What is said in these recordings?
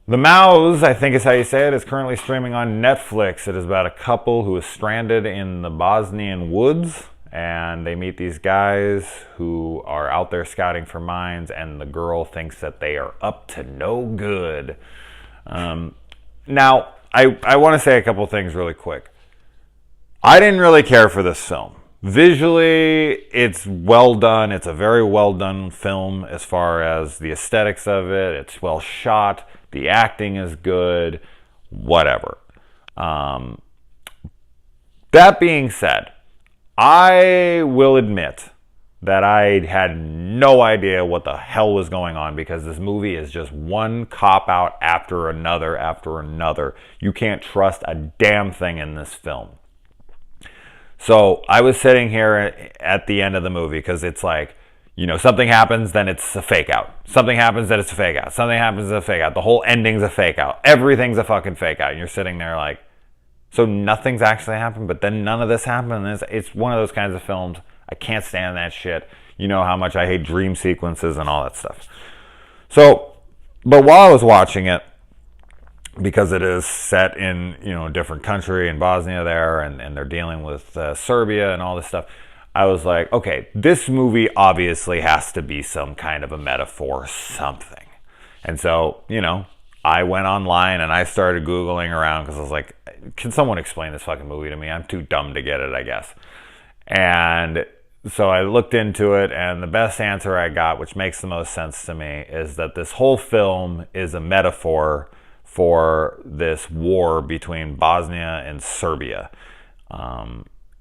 The Mouse, I think is how you say it, is currently streaming on Netflix. It is about a couple who is stranded in the Bosnian woods, and they meet these guys who are out there scouting for mines, and the girl thinks that they are up to no good. Now, I want to say a couple things really quick. I didn't really care for this film. Visually, it's well done. It's a very well done film as far as the aesthetics of it. It's well shot. The acting is good. Whatever. That being said, I will admit that I had no idea what the hell was going on because this movie is just one cop out after another after another. You can't trust a damn thing in this film. So I was sitting here at the end of the movie because it's like, something happens, then it's a fake out. Something happens, then it's a fake out. Something happens, then it's a fake out. The whole ending's a fake out. Everything's a fucking fake out. And you're sitting there like, so nothing's actually happened, but then none of this happened. It's one of those kinds of films. I can't stand that shit. You know how much I hate dream sequences and all that stuff. So, but while I was watching it, because it is set in a different country in Bosnia there, and they're dealing with Serbia and all this stuff, I was like, okay, this movie obviously has to be some kind of a metaphor, something. And so, I went online and I started Googling around because I was like, can someone explain this fucking movie to me? I'm too dumb to get it, I guess. And so I looked into it, and the best answer I got, which makes the most sense to me, is that this whole film is a metaphor for this war between Bosnia and Serbia.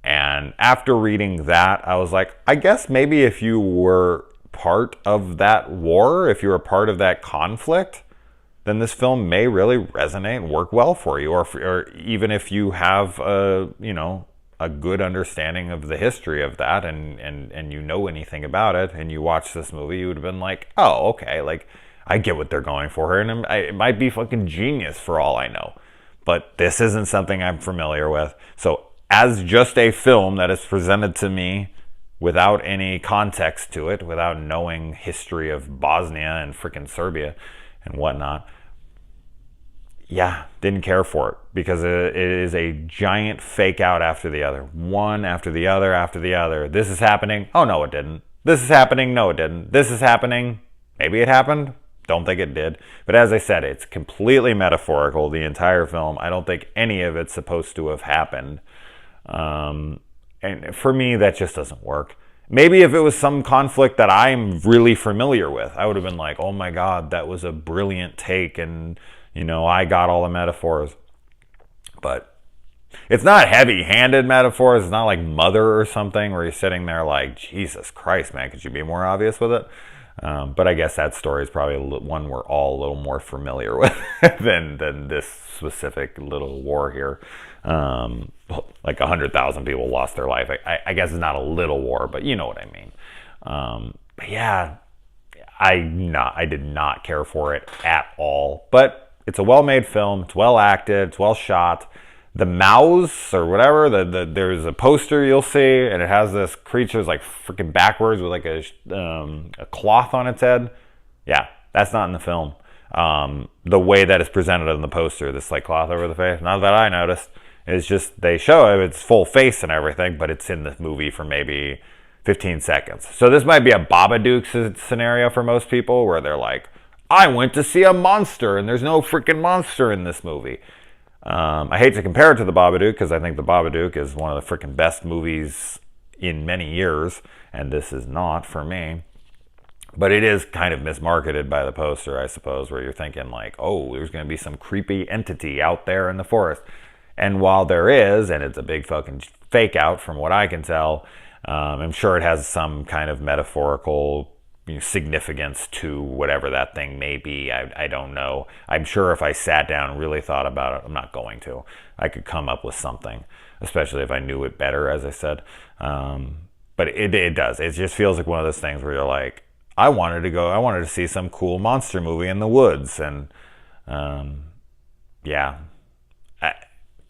And after reading that, I was like, I guess maybe if you were part of that war, if you were part of that conflict, then this film may really resonate and work well for you. Or even if you have a good understanding of the history of that and you know anything about it and you watch this movie, you would have been like, oh, okay, like, I get what they're going for here, and it might be fucking genius for all I know. But this isn't something I'm familiar with. So as just a film that is presented to me without any context to it, without knowing history of Bosnia and freaking Serbia and whatnot, didn't care for it because it is a giant fake out after the other. One after the other after the other. This is happening. Oh, no, it didn't. This is happening. No, it didn't. This is happening. Maybe it happened. Don't think it did. But as I said, it's completely metaphorical, the entire film. I don't think any of it's supposed to have happened. And for me, that just doesn't work. Maybe if it was some conflict that I'm really familiar with, I would have been like, oh my God, that was a brilliant take. And, I got all the metaphors. But it's not heavy-handed metaphors. It's not like Mother or something where you're sitting there like, Jesus Christ, man, could you be more obvious with it? But I guess that story is probably one we're all a little more familiar with than this specific little war here. Like 100,000 people lost their life. I guess it's not a little war, but you know what I mean. But yeah, I did not care for it at all. But it's a well-made film. It's well acted. It's well shot. The mouse or whatever, there's a poster you'll see, and it has this creature's like freaking backwards with like a cloth on its head. Yeah, that's not in the film. The way that it's presented on the poster, this like cloth over the face, not that I noticed. It's just they show it, its full face and everything, but it's in the movie for maybe 15 seconds. So this might be a Babadook scenario for most people, where they're like, I went to see a monster, and there's no freaking monster in this movie. I hate to compare it to The Babadook because I think The Babadook is one of the freaking best movies in many years, and this is not for me. But it is kind of mismarketed by the poster, I suppose, where you're thinking like, oh, there's going to be some creepy entity out there in the forest. And while there is, and it's a big fucking fake out from what I can tell, I'm sure it has some kind of metaphorical significance to whatever that thing may be. I don't know. I'm sure if I sat down and really thought about it, I'm not going to. I could come up with something, especially if I knew it better, as I said. But it does. It just feels like one of those things where you're like, I wanted to see some cool monster movie in the woods. And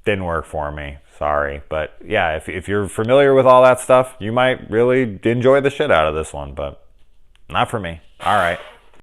didn't work for me. Sorry. But yeah, if you're familiar with all that stuff, you might really enjoy the shit out of this one. But not for me. All right.